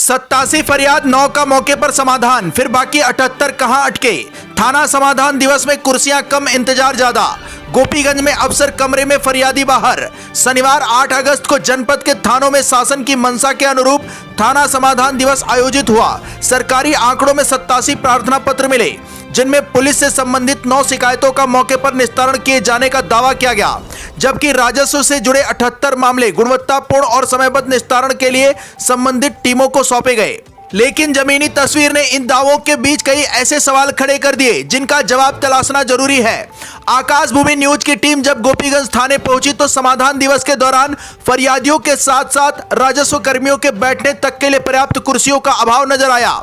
87 फरियाद 9 का मौके पर समाधान, फिर बाकी 78 कहां अटके। थाना समाधान दिवस में कुर्सियां कम, इंतजार ज्यादा। गोपीगंज में अफसर कमरे में, फरियादी बाहर। शनिवार 8 अगस्त को जनपद के थानों में शासन की मंशा के अनुरूप थाना समाधान दिवस आयोजित हुआ। सरकारी आंकड़ों में 87 प्रार्थना पत्र मिले, जिनमें पुलिस से संबंधित 9 शिकायतों का मौके पर निस्तारण किए जाने का दावा किया गया, जबकि राजस्व से जुड़े 78 मामले गुणवत्तापूर्ण और समयबद्ध निस्तारण के लिए संबंधित टीमों को सौंपे गए। लेकिन जमीनी तस्वीर ने इन दावों के बीच कई ऐसे सवाल खड़े कर दिए जिनका जवाब तलाशना जरूरी है। आकाश भूमि न्यूज की टीम जब गोपीगंज थाने पहुंची तो समाधान दिवस के दौरान फरियादियों के साथ साथ राजस्व कर्मियों के बैठने तक के लिए पर्याप्त कुर्सियों का अभाव नजर आया,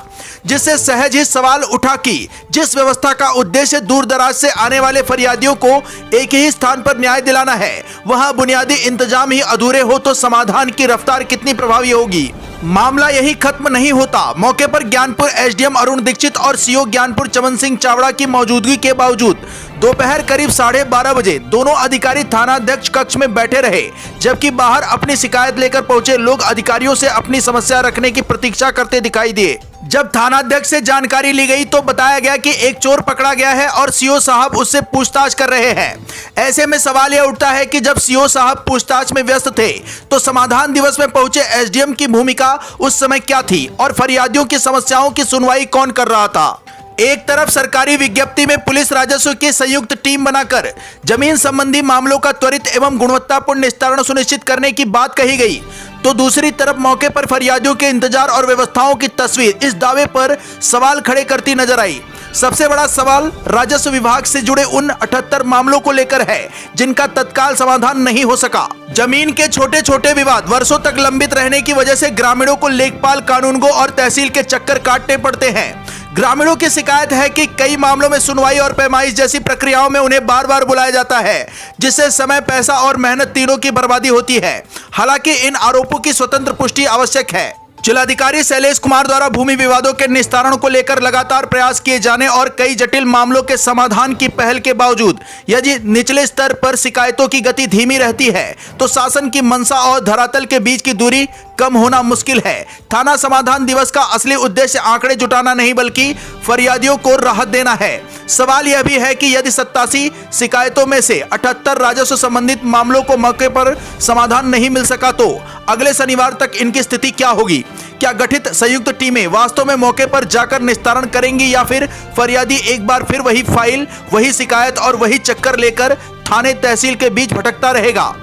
जिससे सहज ही सवाल उठा कि जिस व्यवस्था का उद्देश्य दूर दराज से आने वाले फरियादियों को एक ही स्थान पर न्याय दिलाना है, वहां बुनियादी इंतजाम ही अधूरे हो तो समाधान की रफ्तार कितनी प्रभावी होगी। मामला यही खत्म नहीं होता। मौके पर ज्ञानपुर एसडीएम अरुण दीक्षित और सीओ ज्ञानपुर चमन सिंह चावड़ा की मौजूदगी के बावजूद दोपहर करीब 12:30 बजे दोनों अधिकारी थानाध्यक्ष कक्ष में बैठे रहे, जबकि बाहर अपनी शिकायत लेकर पहुंचे लोग अधिकारियों से अपनी समस्या रखने की प्रतीक्षा करते दिखाई दिए। जब थानाध्यक्ष से जानकारी ली गई तो बताया गया कि एक चोर पकड़ा गया है और सीओ साहब उससे पूछताछ कर रहे हैं। ऐसे में सवाल यह उठता है कि जब सीओ साहब पूछताछ में व्यस्त थे तो समाधान दिवस में पहुंचे एसडीएम की भूमिका उस समय क्या थी और फरियादियों की समस्याओं की सुनवाई कौन कर रहा था। एक तरफ सरकारी विज्ञप्ति में पुलिस राजस्व की संयुक्त टीम बनाकर जमीन संबंधी मामलों का त्वरित एवं गुणवत्तापूर्ण निस्तारण सुनिश्चित करने की बात कही गई, तो दूसरी तरफ मौके पर फरियादियों के इंतजार और व्यवस्थाओं की तस्वीर इस दावे पर सवाल खड़े करती नजर आई। सबसे बड़ा सवाल राजस्व विभाग से जुड़े उन 78 मामलों को लेकर है जिनका तत्काल समाधान नहीं हो सका। जमीन के छोटे छोटे विवाद वर्षों तक लंबित रहने की वजह से ग्रामीणों को लेखपाल, कानूनगो और तहसील के चक्कर काटने पड़ते हैं। ग्रामीणों की शिकायत है कि कई मामलों में सुनवाई और पैमाइश जैसी प्रक्रियाओं में उन्हें बार बार बुलाया जाता है, जिससे समय, पैसा और मेहनत तीनों की बर्बादी होती है। हालांकि इन आरोपों की स्वतंत्र पुष्टि आवश्यक है। जिलाधिकारी शैलेश कुमार द्वारा भूमि विवादों के निस्तारण को लेकर लगातार प्रयास किए जाने और कई जटिल मामलों के समाधान की पहल के बावजूद यदि निचले स्तर पर शिकायतों की गति धीमी रहती है तो शासन की मंशा और धरातल के बीच की दूरी कम होना मुश्किल है। थाना समाधान दिवस का असली उद्देश्य आंकड़े जुटाना नहीं बल्कि फरियादियों को राहत देना है। सवाल यह भी है कि यदि 87 शिकायतों में से 78 राजस्व संबंधित मामलों को मौके पर समाधान नहीं मिल सका तो अगले शनिवार तक इनकी स्थिति क्या होगी। क्या गठित संयुक्त टीमें वास्तव में मौके पर जाकर निस्तारण करेंगी या फिर फरियादी एक बार फिर वही फाइल, वही शिकायत और वही चक्कर लेकर थाने तहसील के बीच भटकता रहेगा।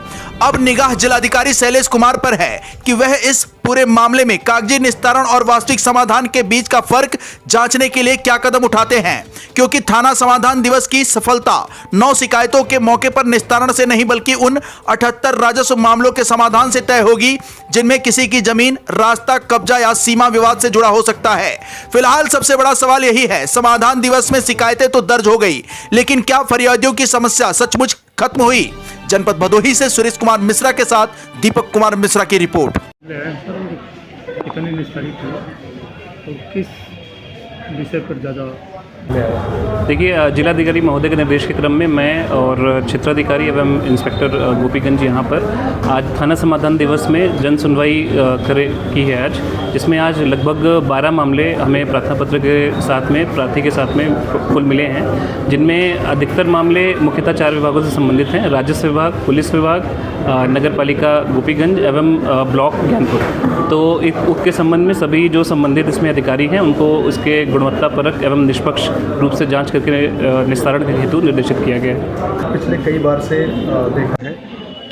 अब निगाह जिलाधिकारी शैलेश कुमार पर है कि वह इस पूरे मामले में कागजी निस्तारण और वास्तविक समाधान के बीच का फर्क जांचने के लिए क्या कदम उठाते हैं, क्योंकि थाना समाधान दिवस की सफलता 9 शिकायतों के मौके पर निस्तारण से नहीं बल्कि उन 78 राजस्व मामलों के समाधान से तय होगी जिनमें किसी की जमीन, रास्ता, कब्जा या सीमा विवाद से जुड़ा हो सकता है। फिलहाल सबसे बड़ा सवाल यही है, समाधान दिवस में शिकायतें तो दर्ज हो गई, लेकिन क्या फरियादियों की समस्या सचमुच खत्म हुई। जनपद भदोही से सुरेश कुमार मिश्रा के साथ दीपक कुमार मिश्रा की रिपोर्ट। कितने निस्तारित हुए तो किस विषय पर ज़्यादा? देखिए, जिलाधिकारी महोदय के निर्देश के क्रम में मैं और क्षेत्राधिकारी एवं इंस्पेक्टर गोपीगंज यहाँ पर आज थाना समाधान दिवस में जन सुनवाई की है आज, जिसमें आज लगभग 12 मामले हमें प्रार्थना पत्र के साथ में, प्रार्थी के साथ में कुल मिले हैं, जिनमें अधिकतर मामले मुख्यतः 4 विभागों से संबंधित हैं: राजस्व विभाग, पुलिस विभाग, नगर पालिका गोपीगंज एवं ब्लॉक ज्ञानपुर। तो उसके संबंध में सभी जो संबंधित इसमें अधिकारी हैं उनको उसके गुणवत्तापरक एवं निष्पक्ष रूप से जांच करके निस्तारण के हेतु निर्देशित किया गया है। पिछले कई बार से देखा है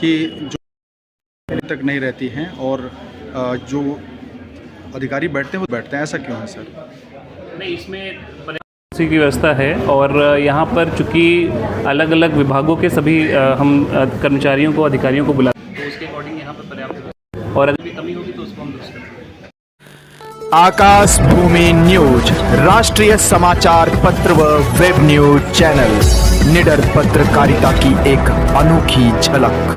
कि जो तक नहीं रहती हैं और जो अधिकारी बैठते हैं वो बैठते हैं, ऐसा क्यों है सर? नहीं, इसमें की व्यवस्था है और यहाँ पर चूँकि अलग अलग विभागों के सभी हम कर्मचारियों को, अधिकारियों को बुलाते हैं, तो उसके अकॉर्डिंग यहाँ पर पर्याप्त और अगर भी कमी होगी तो उसको हम दुरुस्त करेंगे। आकाश भूमि न्यूज, राष्ट्रीय समाचार पत्र व वेब न्यूज चैनल, निडर पत्रकारिता की एक अनोखी झलक।